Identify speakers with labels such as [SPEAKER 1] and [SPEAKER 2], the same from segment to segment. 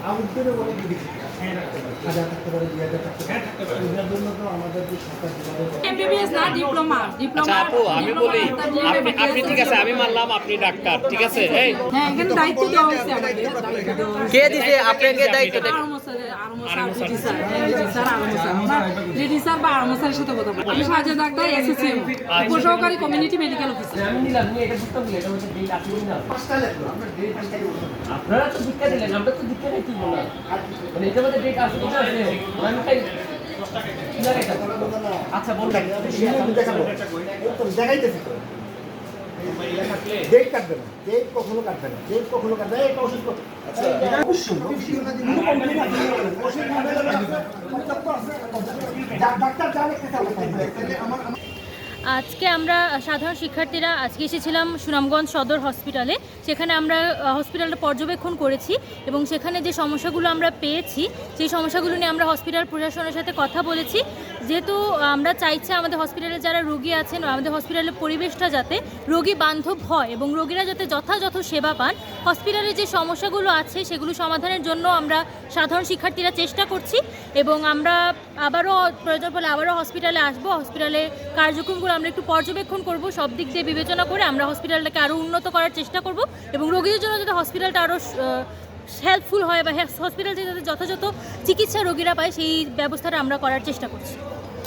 [SPEAKER 1] আউটডোরে বলে হাজার থাকতে পারে 2000 থাকতে পারে এটার জন্য তো আমাদের যে সরকার
[SPEAKER 2] এমবিবিএস না ডিপ্লোমা
[SPEAKER 3] আচ্ছা আপু আমি বলি আপনি ঠিক আছে আমি মানলাম আপনি ডাক্তার ঠিক আছে এই
[SPEAKER 2] হ্যাঁ এখানে দায়িত্ব দেওয়া হয়েছে আমাদের
[SPEAKER 3] কে দিছে আপনাকে দায়িত্ব দেন
[SPEAKER 2] রেডি স্যার বা আরমো স্যারের সাথে কথা বলি আমি সাহায্য ডাক্তার এসএসএম উপসহকারী কমিউনিটি মেডিকেল অফিসার
[SPEAKER 3] আমি নিলাম নিয়ে এটা বুঝতে বলি এটা হচ্ছে ডেট আপনি না
[SPEAKER 1] পাঁচটা লাগলো আমরা ডেট আনতে
[SPEAKER 3] আপনারা তো দীক্ষা দিলেন আমরা তো দীক্ষা নাই কি বললাম মানে এটা মধ্যে ডেট আছে এটা আছে আমি খাই আচ্ছা বলুন
[SPEAKER 1] দেখাবো তো দেখাইতেছি তো ডেট কাটবে না ডেট কখনো কাটবে না ডেট কখনো কাটবে না এটা ওষুধ আচ্ছা এটা অবশ্যই ডাক্তার যা লিখতেছে আমার
[SPEAKER 4] আজকে আমরা সাধারণ শিক্ষার্থীরা আজকে এসেছিলাম সুনামগঞ্জ সদর হসপিটালে। সেখানে আমরা হসপিটালটা পর্যবেক্ষণ করেছি এবং সেখানে যে সমস্যাগুলো আমরা পেয়েছি সেই সমস্যাগুলো নিয়ে আমরা হসপিটাল প্রশাসনের সাথে কথা বলেছি। যেহেতু আমরা চাইছি আমাদের হসপিটালে যারা রোগী আছেন আমাদের হসপিটালের পরিবেশটা যাতে রোগী বান্ধব হয় এবং রোগীরা যাতে যথাযথ সেবা পান, হসপিটালে যে সমস্যাগুলো আছে সেগুলো সমাধানের জন্য আমরা সাধারণ শিক্ষার্থীরা চেষ্টা করছি এবং আমরা আবারও প্রয়োজন পড়লে আবারও হসপিটালে আসবো। হসপিটালে কার্যক্রমগুলো আমরা একটু পর্যবেক্ষণ করব, সব দিক দিয়ে বিবেচনা করে আমরা হসপিটালটাকে আরও উন্নত করার চেষ্টা করব এবং রোগীদের জন্য যাতে হসপিটালটা আরও হেল্পফুল হয় বা হসপিটালে যাতে যথাযথ চিকিৎসা রোগীরা পায় সেই ব্যবস্থাটা আমরা করার চেষ্টা করছি।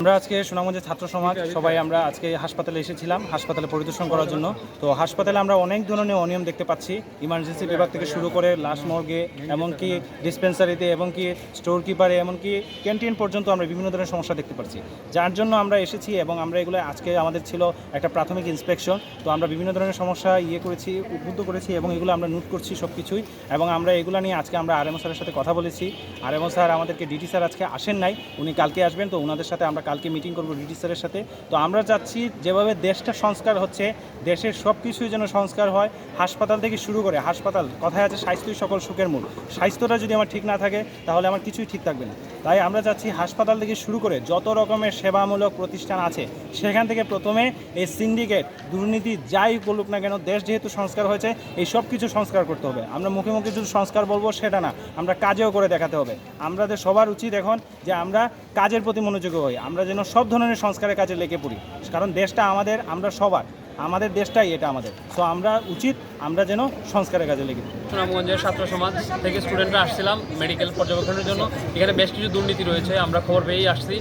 [SPEAKER 5] আমরা আজকে সুনামগঞ্জের ছাত্র সমাজ সবাই আমরা আজকে হাসপাতালে এসেছিলাম হাসপাতালে পরিদর্শন করার জন্য। তো হাসপাতালে আমরা অনেক ধরনের অনিয়ম দেখতে পাচ্ছি, ইমার্জেন্সি বিভাগ থেকে শুরু করে লাশ মর্গে এমনকি ডিসপেন্সারিতে এমনকি স্টোর কিপারে এমনকি ক্যান্টিন পর্যন্ত আমরা বিভিন্ন ধরনের সমস্যা দেখতে পাচ্ছি, যার জন্য আমরা এসেছি এবং আমরা এগুলো আজকে আমাদের ছিল একটা প্রাথমিক ইন্সপেকশন। তো আমরা বিভিন্ন ধরনের সমস্যা করেছি উদ্বুদ্ধ করেছি এবং এগুলো আমরা নোট করছি সব কিছুই এবং আমরা এগুলো নিয়ে আজকে আমরা আরএমও স্যারের সাথে কথা বলেছি। আরএমও স্যার আমাদেরকে ডিটি স্যার আজকে আসেন নাই, উনি কালকে আসবেন। তো ওনাদের সাথে আমরা কালকে মিটিং করবো ডিটি স্যারের সাথে। তো আমরা চাচ্ছি যেভাবে দেশটা সংস্কার হচ্ছে দেশের সব কিছুই যেন সংস্কার হয়, হাসপাতাল থেকে শুরু করে হাসপাতাল কথায় আছে স্বাস্থ্যই সকল সুখের মূল। স্বাস্থ্যটা যদি আমার ঠিক না থাকে তাহলে আমার কিছুই ঠিক থাকবে না। তাই আমরা চাচ্ছি হাসপাতাল থেকে শুরু করে যত রকমের সেবামূলক প্রতিষ্ঠান আছে সেখান থেকে প্রথমে এই সিন্ডিকেট দুর্নীতি যাই বলুক না কেন, দেশ যেহেতু সংস্কার হয়েছে এই সব কিছু সংস্কার করতে হবে। আমরা মুখে মুখে শুধু সংস্কার বলবো সেটা না, আমরা কাজেও করে দেখাতে হবে। আমাদের সবার উচিত এখন যে আমরা কাজের প্রতি মনোযোগী হই, আমরা যেন সব ধরনের সংস্কারের কাজে লেগে পড়ি, কারণ দেশটা আমাদের, আমরা সবার, আমাদের দেশটাই এটা আমাদের। সো আমরা উচিত আমরা যেন সংস্কারের কাজে লেগে পড়ি।
[SPEAKER 3] সুনামগঞ্জের ছাত্র সমাজ থেকে স্টুডেন্টরা আসছিলাম মেডিকেল পর্যবেক্ষণের জন্য। এখানে বেশ কিছু দুর্নীতি রয়েছে, আমরা খবর পেয়েই আসছি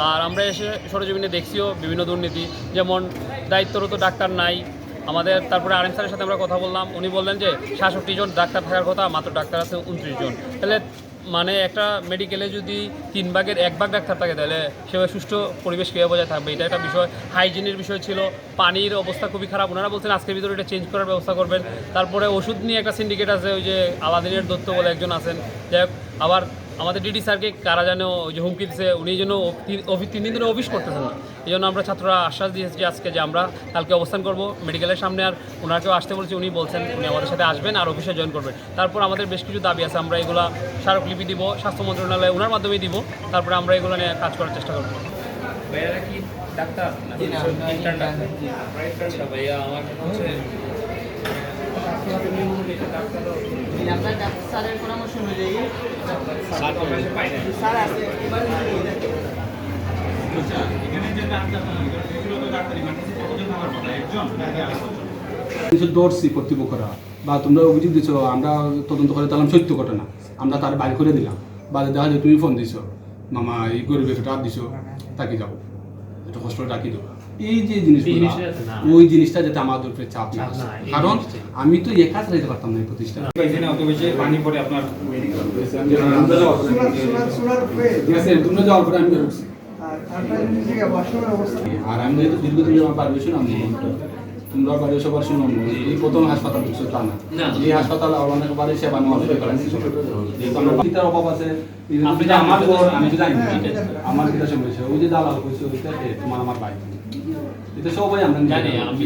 [SPEAKER 3] আর আমরা এসে সরেজমিনে দেখছিও বিভিন্ন দুর্নীতি, যেমন দায়িত্বরত ডাক্তার নাই আমাদের। তারপরে আরএম স্যারের সাথে আমরা কথা বললাম, উনি বললেন যে 66 জন ডাক্তার থাকার কথা, মাত্র ডাক্তার আছে 29 জন। তাহলে মানে একটা মেডিকেলে যদি 3 ভাগের 1 ভাগ ডাক্তার থাকে তাহলে সেভাবে সুষ্ঠু পরিবেশ কীভাবে বজায় থাকবে, এটা একটা বিষয়। হাইজিনের বিষয় ছিল, পানির অবস্থা খুবই খারাপ, ওনারা বলছেন আজকের ভিতরে এটা চেঞ্জ করার ব্যবস্থা করবেন। তারপরে ওষুধ নিয়ে একটা সিন্ডিকেট আছে, ওই যে আলাদিনের দত্ত বলে একজন আছেন, যাই হোক। আবার আমাদের ডিডি স্যারকে কারা যেন ওই যে হুমকি দিচ্ছে, উনি যেন 3 দিন ধরে অফিস করতেছেন না। এই জন্য আমরা ছাত্ররা আশ্বাস দিয়েছি আজকে যে আমরা কালকে অবস্থান করব মেডিকেলের সামনে। আর ওনাকেও আসতে বলছি, উনি বলছেন উনি আমাদের সাথে আসবেন আর অফিসে জয়েন করবেন। তারপর আমাদের বেশ কিছু দাবি আছে, আমরা এগুলা স্মারকলিপি দিব স্বাস্থ্য মন্ত্রণালয়ে, ওনার মাধ্যমেই দিব। তারপরে আমরা এগুলো নিয়ে কাজ করার চেষ্টা করবো। ভাইয়ারা কি ডাক্তার? ভাইয়া আমার হচ্ছে
[SPEAKER 2] স্যারের পরামর্শ অনুযায়ী
[SPEAKER 6] দৌড়ছি কর্তৃপক্ষরা বা তোমরা অভিযোগ দিচ্ছ, আমরা তদন্ত করে দিলাম সত্য ঘটনা, আমরা তার বাইর করে দিলাম। বাদে দেখা যায় তুমি ফোন দিছো, মামা এই গরিবের টাকা দিছো, তাকে যাবো একটু কষ্ট রাখি দেবো। এই যে জিনিসগুলো, ওই জিনিসটা যাতে আমাদের উপরে চাপ না আসে, কারণ আমি তো একা চালাইতে পারতাম না এই প্রতিষ্ঠান। পানি পরে আপনার তোমরা যাওয়ার পরে আমি বেরোচ্ছি আর আমি যেহেতু দীর্ঘদিন আমার পারমিশন আমি তোমরা বাড়ি সবার শুনো, এই প্রথম হাসপাতাল ঢুকছো তা না, এই হাসপাতাল অনেক বাড়ি সেবা নেওয়া যেহেতু আমরা পিতার অভাব আছে। আমার ঘর আমি তো জানি আমার পিতা সমস্যা, ওই যে দালাল হয়েছে ওইটা তোমার আমার ভাই, এটা সবাই আমরা জানি। আমি